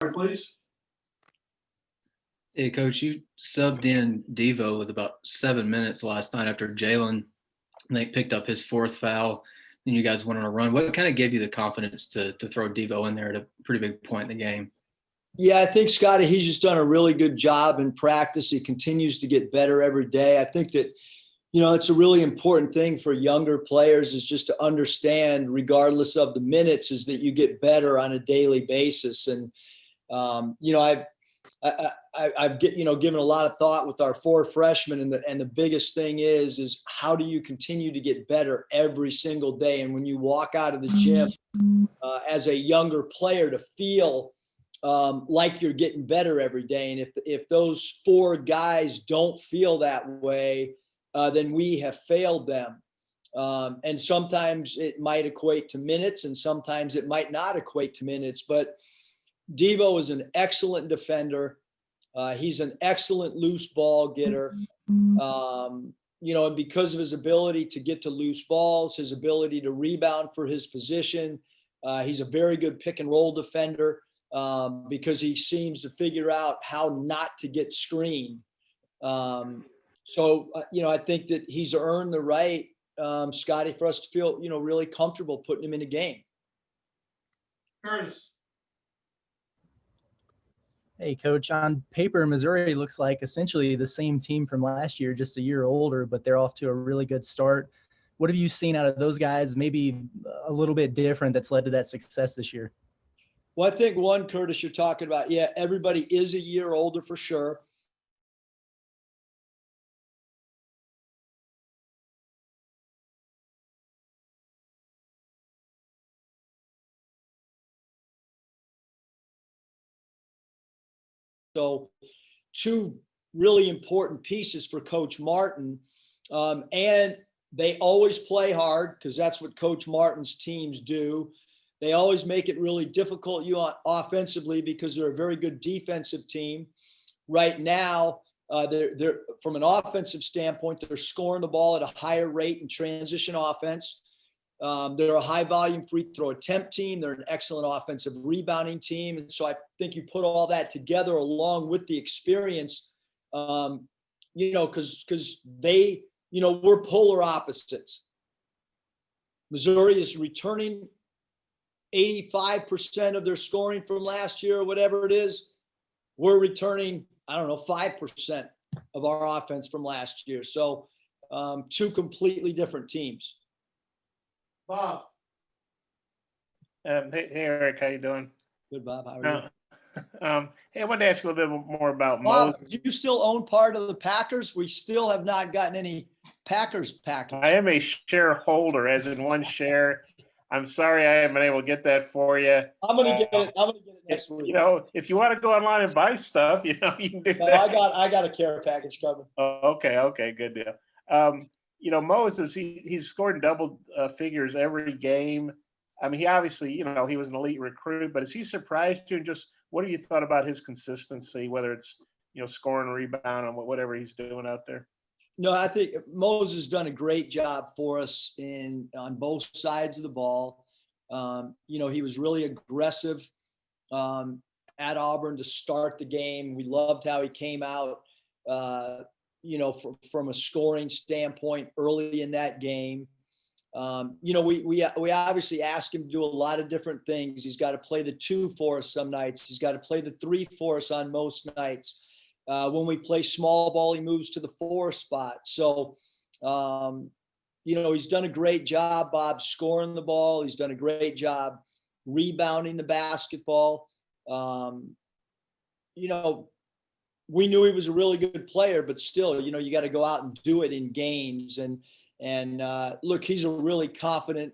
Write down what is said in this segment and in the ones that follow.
please. Hey, Coach, you subbed in Devo with about 7 minutes last night after Jalen, I think, picked up his fourth foul. And you guys went on a run. What kind of gave you the confidence to throw Devo in there at a pretty big point in the game? Yeah, I think, Scotty, he's just done a really good job in practice. He continues to get better every day. I think that, it's a really important thing for younger players is just to understand, regardless of the minutes, is that you get better on a daily basis. And, I've given a lot of thought with our four freshmen, and the biggest thing is how do you continue to get better every single day? And when you walk out of the gym as a younger player, to feel like you're getting better every day. And if those four guys don't feel that way, then we have failed them. And sometimes it might equate to minutes, and sometimes it might not equate to minutes. But Devo is an excellent defender. He's an excellent loose ball getter. And because of his ability to get to loose balls, his ability to rebound for his position, he's a very good pick and roll defender because he seems to figure out how not to get screened. I think that he's earned the right, Scotty, for us to feel, really comfortable putting him in a game. Curtis. Hey, Coach, on paper, Missouri looks like essentially the same team from last year, just a year older, but they're off to a really good start. What have you seen out of those guys, maybe a little bit different, that's led to that success this year? Well, I think one, Curtis, you're talking about, everybody is a year older for sure. So two really important pieces for Coach Martin. And they always play hard because that's what Coach Martin's teams do. They always make it really difficult offensively because they're a very good defensive team. Right now, they're from an offensive standpoint, they're scoring the ball at a higher rate in transition offense. They're a high volume free throw attempt team. They're an excellent offensive rebounding team. And so I think you put all that together along with the experience, because they, we're polar opposites. Missouri is returning 85% of their scoring from last year or whatever it is. We're returning, 5% of our offense from last year. So two completely different teams. Bob. Hey, Eric, how you doing? Good, Bob. How are you? Hey, I wanted to ask you a little bit more about Bob, Moses. do you still own part of the Packers? We still have not gotten any Packers package. I am a shareholder, as in one share. I'm sorry I haven't been able to get that for you. I'm gonna get it. I'm gonna get it next week. If you want to go online and buy stuff, you can do No, that. I got a care package coming. Oh, okay, good deal. Moses, he's scored in double figures every game. I mean, he obviously, he was an elite recruit, but has he surprised you? And just what have you thought about his consistency, whether it's, scoring, rebound, and whatever he's doing out there? No, I think Moses has done a great job for us on both sides of the ball. He was really aggressive at Auburn to start the game. We loved how he came out, from a scoring standpoint early in that game. We obviously asked him to do a lot of different things. He's got to play the 2 for us some nights. He's got to play the 3 for us on most nights. When we play small ball, he moves to the 4 spot. So, he's done a great job, Bob, scoring the ball. He's done a great job rebounding the basketball. We knew he was a really good player, but still, you got to go out and do it in games. And look, he's a really confident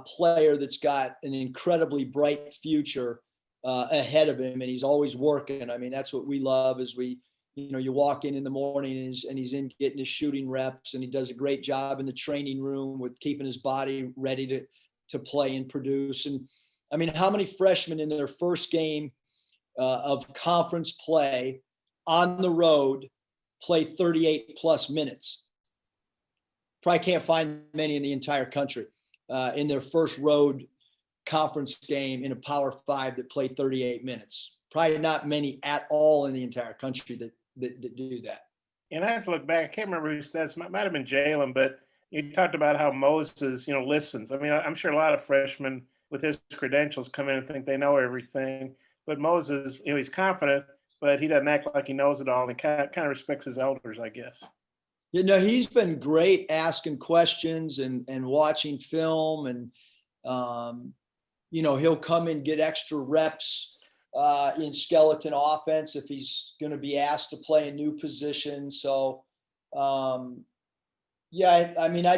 player that's got an incredibly bright future ahead of him, and he's always working. I mean, that's what we love is you walk in the morning and he's in getting his shooting reps, and he does a great job in the training room with keeping his body ready to play and produce. And I mean, how many freshmen in their first game of conference play on the road play 38 plus minutes? Probably can't find many in the entire country in their first road conference game in a Power 5 that play 38 minutes. Probably not many at all in the entire country that do that. And I have to look back. I can't remember who said this. Might have been Jalen, but you talked about how Moses, listens. I mean, I'm sure a lot of freshmen with his credentials come in and think they know everything. But Moses, he's confident, but he doesn't act like he knows it all. And kind of respects his elders, I guess. He's been great asking questions and watching film, and he'll come and get extra reps in skeleton offense if he's going to be asked to play a new position. So, I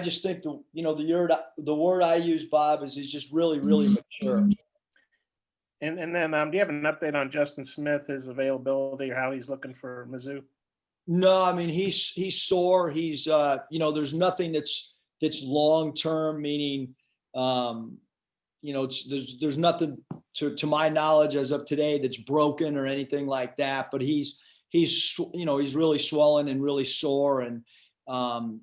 just think the word I use, Bob, is he's just really, really mature. And then, do you have an update on Justin Smith, his availability, or how he's looking for Mizzou? No, I mean, he's sore. He's there's nothing that's long-term, meaning, there's nothing to my knowledge as of today that's broken or anything like that, but he's really swollen and really sore. And, I'm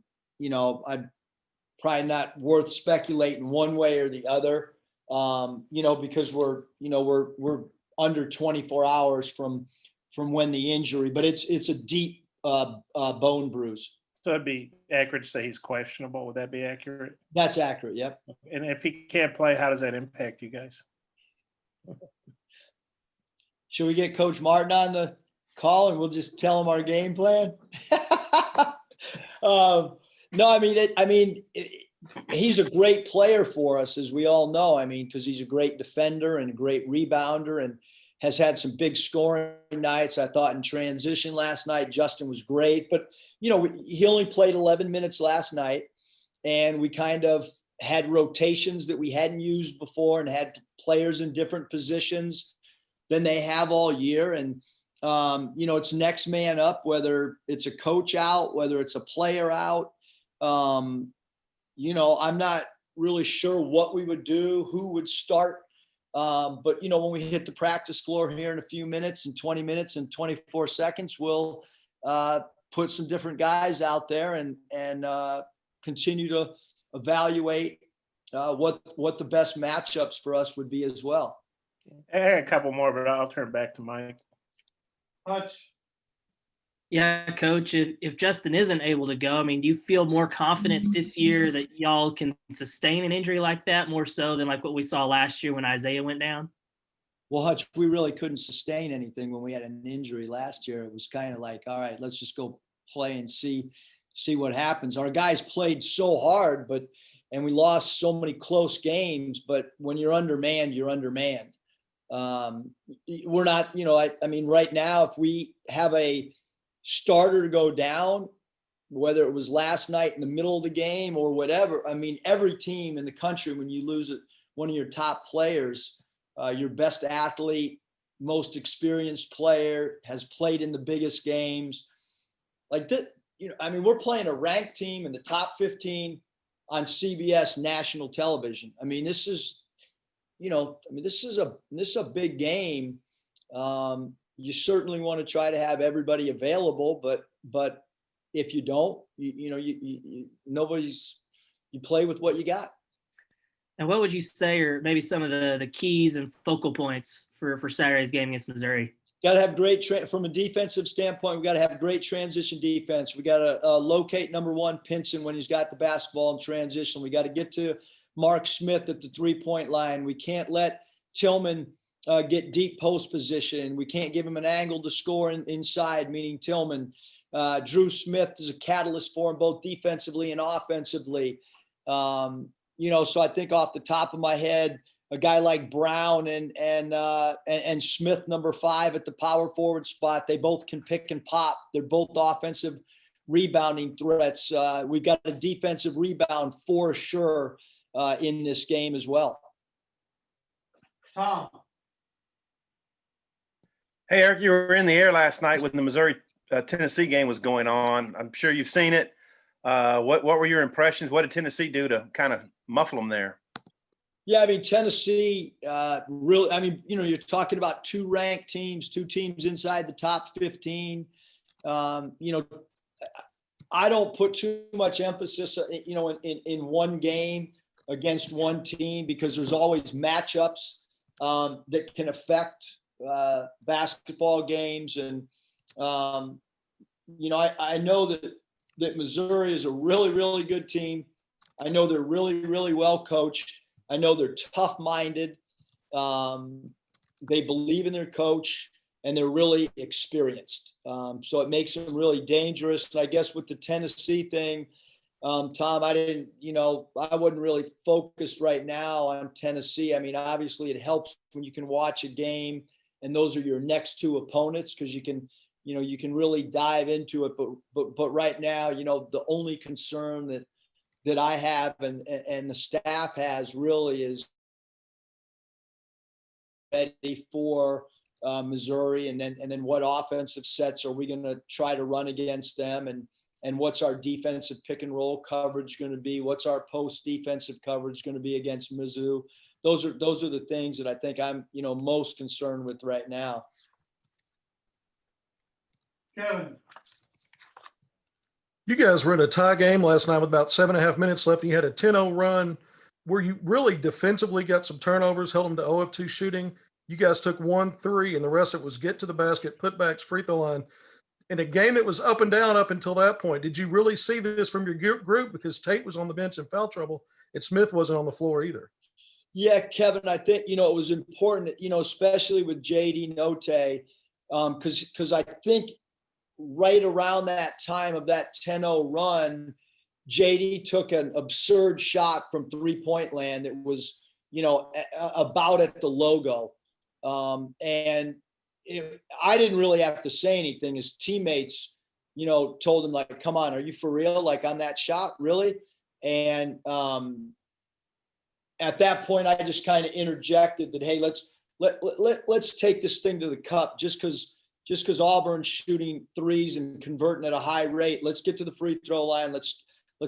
probably not worth speculating one way or the other, because we're under 24 hours from when the injury, but it's a deep, bone bruise. So it'd be accurate to say he's questionable. Would that be accurate? That's accurate. Yep. And if he can't play, how does that impact you guys? Should we get Coach Martin on the call and we'll just tell him our game plan? No, he's a great player for us, as we all know. Because he's a great defender and a great rebounder, and has had some big scoring nights. I thought in transition last night, Justin was great, but he only played 11 minutes last night, and we kind of had rotations that we hadn't used before and had players in different positions than they have all year. And, it's next man up, whether it's a coach out, whether it's a player out. I'm not really sure what we would do, who would start. But when we hit the practice floor here in a few minutes and 20 minutes and 24 seconds, we'll put some different guys out there and continue to evaluate what the best matchups for us would be as well. I had a couple more, but I'll turn back to Mike. Hutch. Yeah, Coach, if Justin isn't able to go, do you feel more confident this year that y'all can sustain an injury like that, more so than like what we saw last year when Isaiah went down? Well, Hutch, we really couldn't sustain anything when we had an injury last year. It was kind of like, all right, let's just go play and see what happens. Our guys played so hard, and we lost so many close games, but when you're undermanned, you're undermanned. We're not, right now, if we have a starter to go down, whether it was last night in the middle of the game or whatever, every team in the country, when you lose one of your top players, your best athlete, most experienced player, has played in the biggest games like that. We're playing a ranked team in the top 15 on CBS national television. This is a big game. You certainly want to try to have everybody available, but if you don't, you play with what you got. And what would you say are maybe some of the keys and focal points for Saturday's game against Missouri? Got to have great from a defensive standpoint. We got to have great transition defense. We got to locate number one Pinson when he's got the basketball in transition. We got to get to Mark Smith at the 3-point line. We can't let Tillman get deep post position. We can't give him an angle to score inside, meaning Tillman. Drew Smith is a catalyst for him both defensively and offensively. So I think off the top of my head, a guy like Brown and Smith, number 5 at the power forward spot, they both can pick and pop. They're both offensive rebounding threats. We've got a defensive rebound for sure in this game as well. Tom. Hey, Eric, you were in the air last night when the Missouri-Tennessee game was going on. I'm sure you've seen it. What were your impressions? What did Tennessee do to kind of muffle them there? Yeah, Tennessee really, you're talking about 2 ranked teams, 2 teams inside the top 15. I don't put too much emphasis, in one game against one team, because there's always matchups that can affect basketball games. And, I know that Missouri is a really, really good team. I know they're really, really well coached. I know they're tough-minded. They believe in their coach, and they're really experienced. So it makes them really dangerous. I guess with the Tennessee thing, Tom, I wasn't really focused right now on Tennessee. I mean, obviously it helps when you can watch a game and those are your next two opponents, because you can really dive into it. But right now, the only concern that I have and the staff has really is ready for Missouri, and then what offensive sets are we going to try to run against them, and what's our defensive pick and roll coverage going to be? What's our post defensive coverage going to be against Mizzou? Those are the things that I think I'm most concerned with right now. Kevin. You guys were in a tie game last night with about 7.5 minutes left. And you had a 10-0 run where you really defensively got some turnovers, held them to 0 of 2 shooting. You guys took 1-3, and the rest of it was get to the basket, putbacks, free throw line. In a game that was up and down up until that point, did you really see this from your group? Because Tate was on the bench in foul trouble, and Smith wasn't on the floor either. Yeah, Kevin, I think, it was important, especially with JD Notae, because I think right around that time of that 10-0 run, JD took an absurd shot from three-point land that was, about at the logo. And I didn't really have to say anything. His teammates, told him, like, come on, are you for real? Like, on that shot, really? And at that point, I just kind of interjected that, hey, let's take this thing to the cup. Just because Auburn's shooting threes and converting at a high rate, let's get to the free throw line. Let's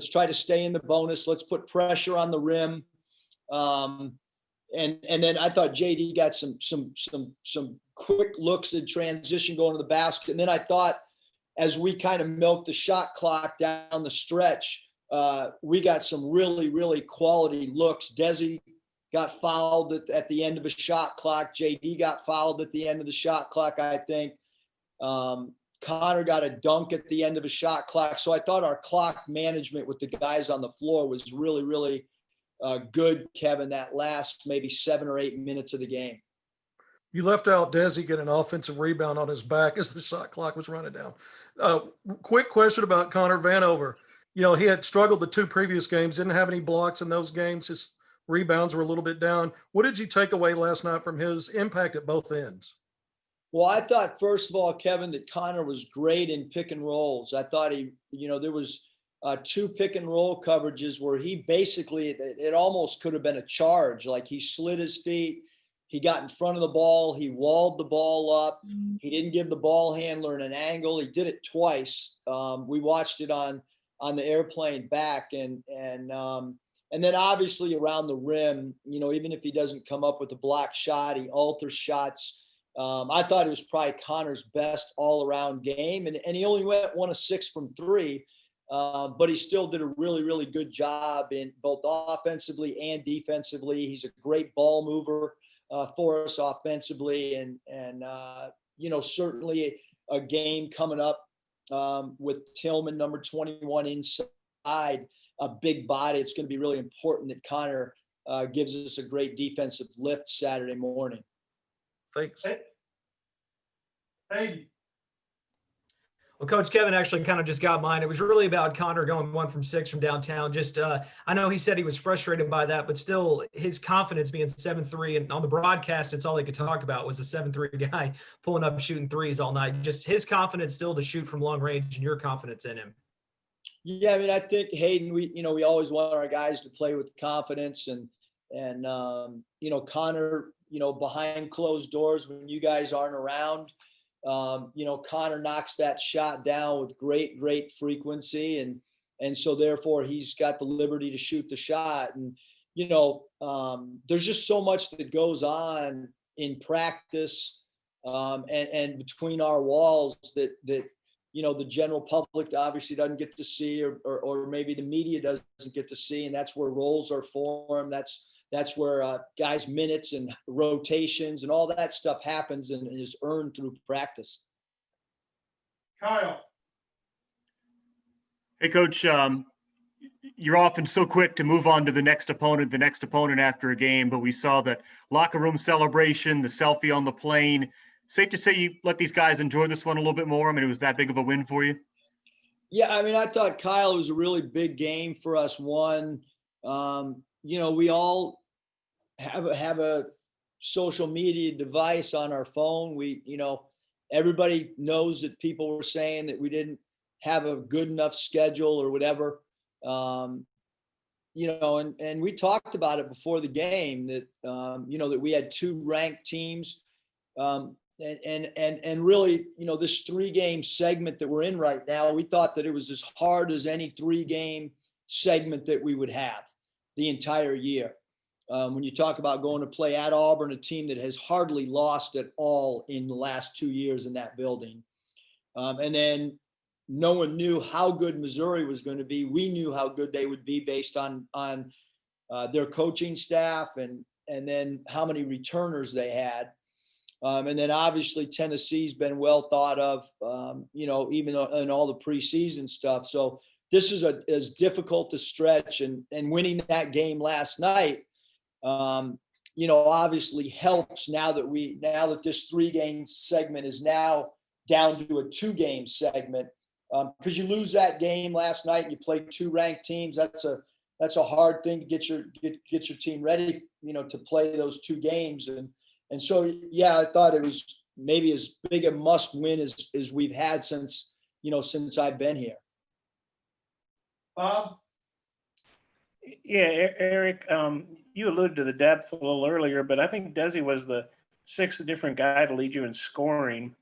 try to stay in the bonus. Let's put pressure on the rim. And then I thought JD got some quick looks in transition going to the basket. And then I thought, as we kind of milked the shot clock down the stretch, we got some really, really quality looks. Desi got fouled at the end of a shot clock. JD got fouled at the end of the shot clock, I think. Connor got a dunk at the end of a shot clock. So I thought our clock management with the guys on the floor was really, really good, Kevin, that last maybe 7 or 8 minutes of the game. You left out Desi get an offensive rebound on his back as the shot clock was running down. Quick question about Connor Vanover. He had struggled the 2 previous games, didn't have any blocks in those games. His rebounds were a little bit down. What did you take away last night from his impact at both ends? Well, I thought, first of all, Kevin, that Connor was great in pick and rolls. I thought there was 2 pick and roll coverages where he basically, it almost could have been a charge. Like, he slid his feet, he got in front of the ball, he walled the ball up. He didn't give the ball handler an angle. He did it twice. We watched it on the airplane back, and then obviously around the rim, even if he doesn't come up with a block shot, he alters shots. I thought it was probably Connor's best all-around game, and he only went 1 of 6 from 3, but he still did a really, really good job in both offensively and defensively. He's a great ball mover for us offensively, and certainly a game coming up with Tillman, number 21, inside, a big body. It's going to be really important that Connor gives us a great defensive lift Saturday morning. Thanks. Hey, Well, Coach Kevin actually kind of just got mine. It was really about Connor going 1 from 6 from downtown. Just, I know he said he was frustrated by that, but still his confidence being 7-3, and on the broadcast, it's all they could talk about was a 7-3 guy pulling up shooting threes all night. Just his confidence still to shoot from long range, and your confidence in him. Yeah, I mean, I think Hayden, we always want our guys to play with confidence, and Connor, behind closed doors when you guys aren't around, Connor knocks that shot down with great frequency, and so therefore he's got the liberty to shoot the shot. And there's just so much that goes on in practice and between our walls that the general public obviously doesn't get to see, or maybe the media doesn't get to see. And that's where roles are formed. That's where guys' minutes and rotations and all that stuff happens and is earned through practice. Kyle. Hey, Coach, you're often so quick to move on to the next opponent after a game, but we saw that locker room celebration, the selfie on the plane. Safe to say you let these guys enjoy this one a little bit more? I mean, it was that big of a win for you? Yeah, I mean, I thought, Kyle, it was a really big game for us. One, we all have a social media device on our phone. Everybody knows that people were saying that we didn't have a good enough schedule or whatever. And we talked about it before the game that, that we had 2 ranked teams. And really, this 3-game segment that we're in right now, we thought that it was as hard as any 3-game segment that we would have the entire year. When you talk about going to play at Auburn, a team that has hardly lost at all in the last 2 years in that building. And then no one knew how good Missouri was going to be. We knew how good they would be based on their coaching staff and then how many returners they had. And then obviously Tennessee's been well thought of, even in all the preseason stuff. So this is as difficult a stretch, and winning that game last night, obviously helps now that this 3-game segment is now down to a 2-game segment. Because you lose that game last night and you play 2 ranked teams, that's a hard thing to get your team ready, to play those 2 games. And so, yeah, I thought it was maybe as big a must win as we've had since I've been here. Bob. Yeah, Eric, you alluded to the depth a little earlier, but I think Desi was the 6th different guy to lead you in scoring.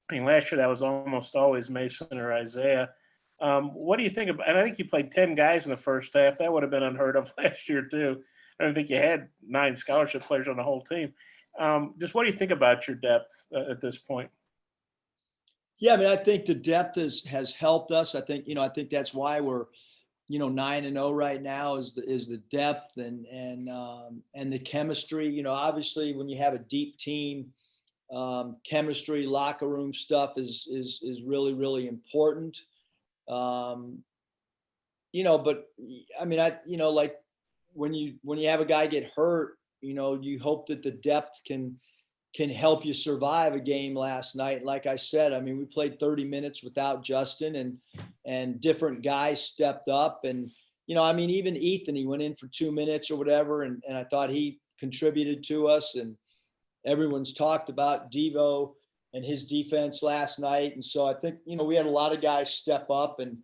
I mean, last year that was almost always Mason or Isaiah. What do you think about? And I think you played 10 guys in the first half. That would have been unheard of last year too. I don't think you had 9 scholarship players on the whole team. Just what do you think about your depth at this point? Yeah, I mean, I think the depth has helped us. I think that's why we're 9-0 right now is the depth and the chemistry. Obviously when you have a deep team, chemistry, locker room stuff is really, really important. But I mean, like when you have a guy get hurt, you hope that the depth can help you survive a game last night. Like I said, I mean, we played 30 minutes without Justin and different guys stepped up. And, I mean, even Ethan, he went in for 2 minutes or whatever. And I thought he contributed to us. And everyone's talked about Devo and his defense last night. And so I think, we had a lot of guys step up, and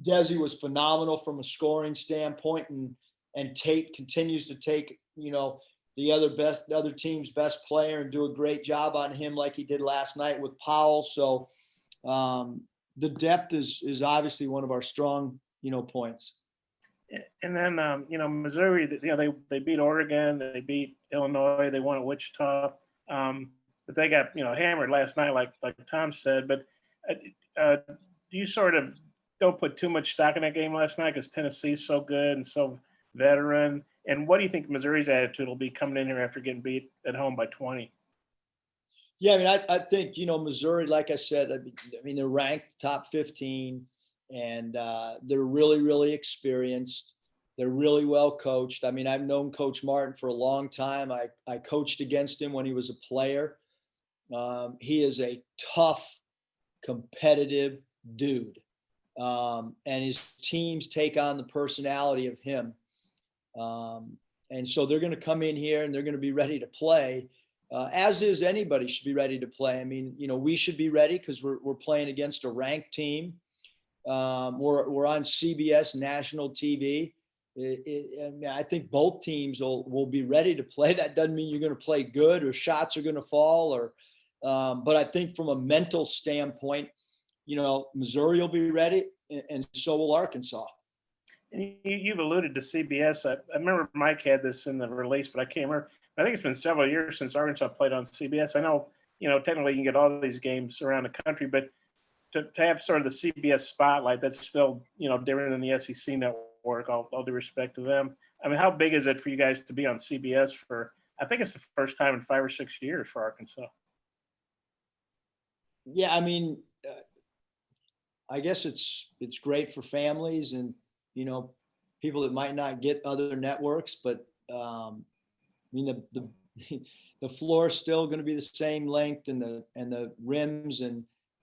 Desi was phenomenal from a scoring standpoint, and Tate continues to take, the other team's best player and do a great job on him like he did last night with Powell. So the depth is obviously one of our strong, points. And then, Missouri, they beat Oregon, they beat Illinois, they won at Wichita, but they got, hammered last night, like Tom said. But you sort of don't put too much stock in that game last night because Tennessee's so good and so veteran. And what do you think Missouri's attitude will be coming in here after getting beat at home by 20? Yeah, I mean, I think, Missouri, like I said, I mean, they're ranked top 15, and they're really, really experienced. They're really well coached. I mean, I've known Coach Martin for a long time. I coached against him when he was a player. He is a tough, competitive dude. And his teams take on the personality of him. And so they're going to come in here and they're going to be ready to play, as is anybody should be ready to play. I mean, we should be ready because we're playing against a ranked team. We're on CBS national TV. I think both teams will be ready to play. That doesn't mean you're going to play good or shots are going to fall but I think from a mental standpoint, Missouri will be ready, and so will Arkansas. And you've alluded to CBS. I remember Mike had this in the release, but I can't remember. I think it's been several years since Arkansas played on CBS. I know, technically you can get all these games around the country, but to have sort of the CBS spotlight, that's still, different than the SEC network. All due respect to them. I mean, how big is it for you guys to be on CBS for? I think it's the first time in 5 or 6 years for Arkansas. Yeah, I mean, I guess it's great for families and people that might not get other networks, but I mean the floor is still going to be the same length and the rims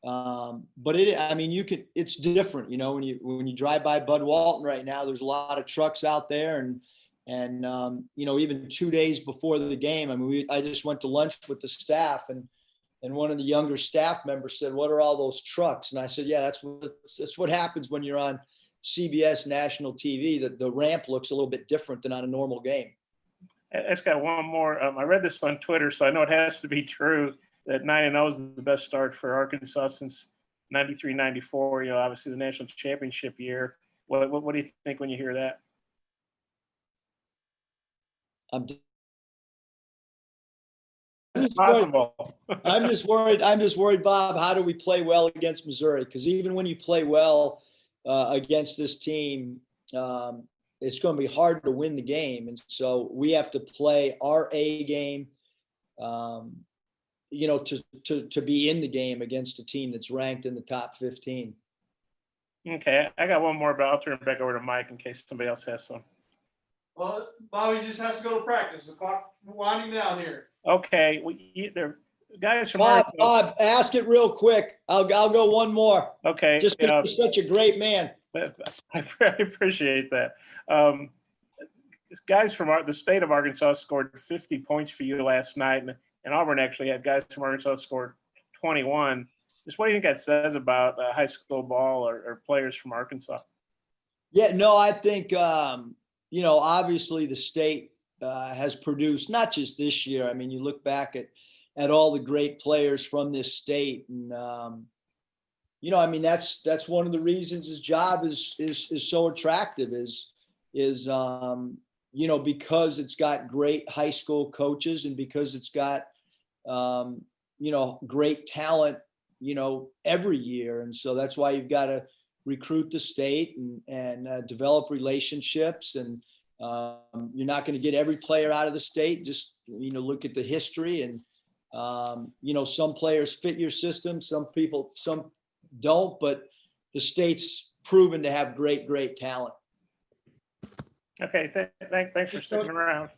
but it's different, when you drive by Bud Walton right now, there's a lot of trucks out there and even 2 days before the game, I mean, I just went to lunch with the staff and one of the younger staff members said, "What are all those trucks?" And I said, "Yeah, that's what happens when you're on CBS national TV. That the ramp looks a little bit different than on a normal game." It's got one more. I read this on Twitter, so I know it has to be true that 9-0 is the best start for Arkansas since 93-94. Obviously the national championship year. What do you think when you hear that? It's possible. I'm just worried, Bob. How do we play well against Missouri? Because even when you play well against this team, it's going to be hard to win the game, and so we have to play our A game, to be in the game against a team that's ranked in the top 15. Okay, I got one more, but I'll turn it back over to Mike in case somebody else has some. Well, Bobby just has to go to practice. The clock winding down here. Okay, there guys from Bob, ask it real quick. I'll go one more. Okay, Just because you're such a great man. I appreciate that. Guys from the state of Arkansas scored 50 points for you last night, and Auburn actually had guys from Arkansas scored 21. Just what do you think that says about high school ball or players from Arkansas? Yeah, no, I think obviously the state has produced, not just this year. I mean, you look back at all the great players from this state, and I mean that's one of the reasons his job is so attractive is because it's got great high school coaches and because it's got great talent every year, and so that's why you've got to recruit the state and develop relationships, and you're not going to get every player out of the state. Just look at the history, and some players fit your system, some don't, but the state's proven to have great talent. Okay, thanks for sticking around.